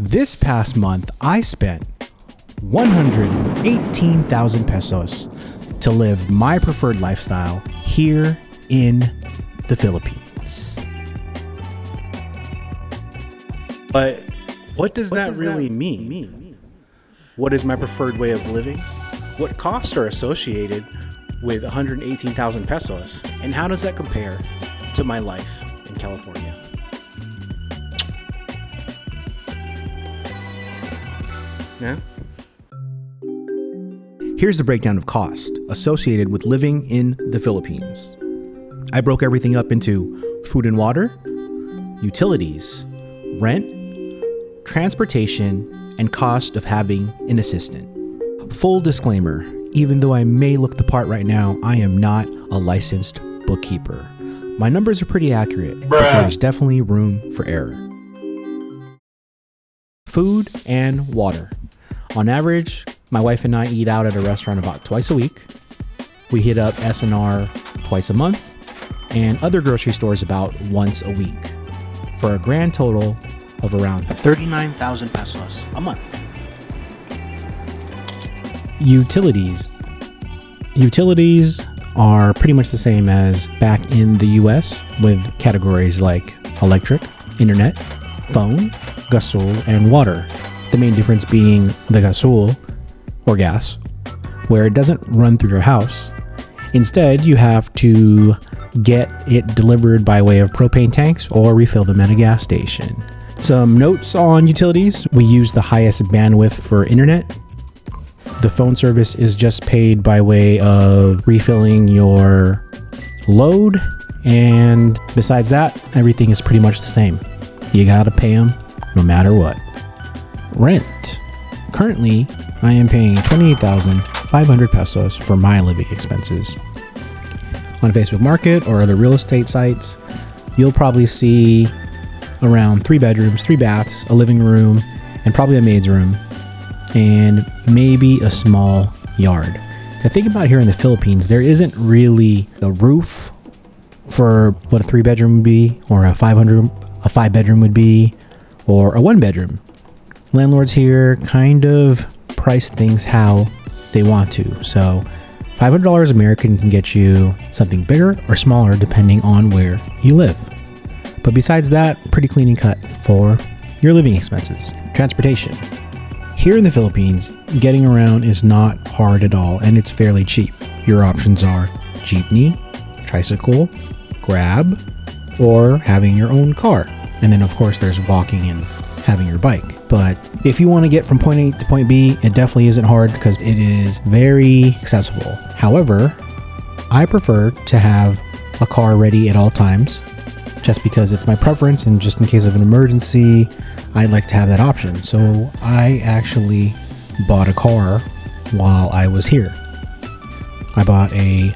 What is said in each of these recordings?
This past month, I spent 118,000 pesos to live my preferred lifestyle here in the Philippines. But what does that really mean? What is my preferred way of living? What costs are associated with 118,000 pesos? And how does that compare to my life in California? Yeah. Here's the breakdown of cost associated with living in the Philippines. I broke everything up into food and water, utilities, rent, transportation, and cost of having an assistant. Full disclaimer, even though I may look the part right now, I am not a licensed bookkeeper. My numbers are pretty accurate, but there's definitely room for error. Food and water. On average, my wife and I eat out at a restaurant about twice a week. We hit up S&R twice a month, and other grocery stores about once a week, for a grand total of around 39,000 pesos a month. Utilities. Utilities are pretty much the same as back in the US, with categories like electric, internet, phone, gasol, and water. The main difference being the gasol, or gas, where it doesn't run through your house. Instead, you have to get it delivered by way of propane tanks or refill them at a gas station. Some notes on utilities. We use the highest bandwidth for internet. The phone service is just paid by way of refilling your load. And besides that, everything is pretty much the same. You gotta pay them no matter what. Rent. Currently, I am paying 28,500 pesos for my living expenses. On Facebook Market or other real estate sites, you'll probably see around 3 bedrooms, 3 baths, a living room, and probably a maid's room, and maybe a small yard. The thing about here in the Philippines, there isn't really a roof for what a 3-bedroom would be, or a 5-bedroom would be, or a 1-bedroom. Landlords here kind of price things how they want to. So $500 American can get you something bigger or smaller depending on where you live. But besides that, pretty clean and cut for your living expenses. Transportation. Here in the Philippines, getting around is not hard at all, and it's fairly cheap. Your options are jeepney, tricycle, Grab, or having your own car. And then of course there's walking and having your bike. But if you want to get from point A to point B, it definitely isn't hard because it is very accessible. However, I prefer to have a car ready at all times, just because it's my preference, and just in case of an emergency, I'd like to have that option. So I actually bought a car while I was here. I bought a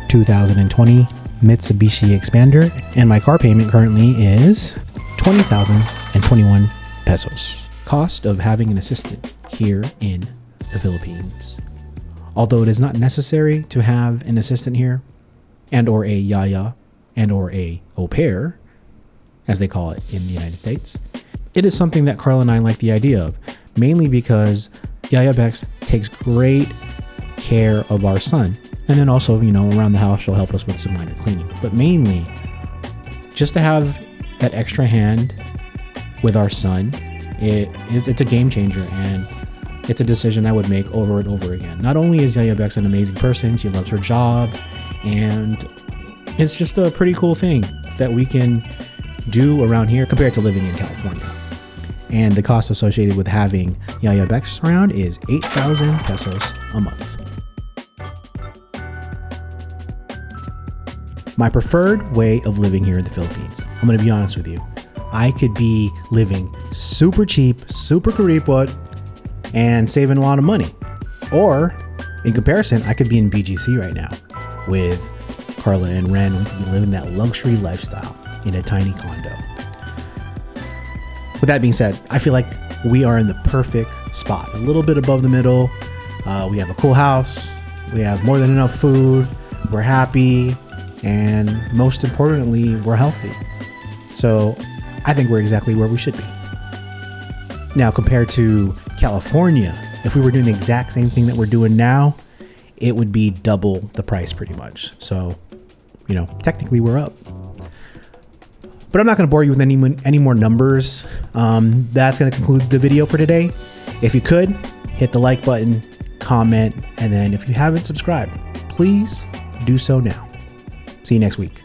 2020 Mitsubishi Expander, and my car payment currently is 20,021 pesos. Cost of having an assistant here in the Philippines. Although it is not necessary to have an assistant here, and or a yaya, and or a au pair, as they call it in the United States, it is something that Carla and I like the idea of, mainly because Yaya Bex takes great care of our son. And then also, around the house, she'll help us with some minor cleaning. But mainly, just to have that extra hand with our son, it's a game changer, and it's a decision I would make over and over again. Not only is Yaya Bex an amazing person, she loves her job, and it's just a pretty cool thing that we can do around here compared to living in California. And the cost associated with having Yaya Bex around is 8,000 pesos a month. My preferred way of living here in the Philippines, I'm going to be honest with you. I could be living super cheap, super kuripot, and saving a lot of money. Or, in comparison, I could be in BGC right now with Carla and Ren. We could be living that luxury lifestyle in a tiny condo. With that being said, I feel like we are in the perfect spot. A little bit above the middle. We have a cool house. We have more than enough food. We're happy. And most importantly, we're healthy. So I think we're exactly where we should be. Now, compared to California, if we were doing the exact same thing that we're doing now, it would be double the price pretty much. So, you know, technically we're up. But I'm not going to bore you with any more numbers. That's going to conclude the video for today. If you could, hit the like button, comment, and then if you haven't subscribed, please do so now. See you next week.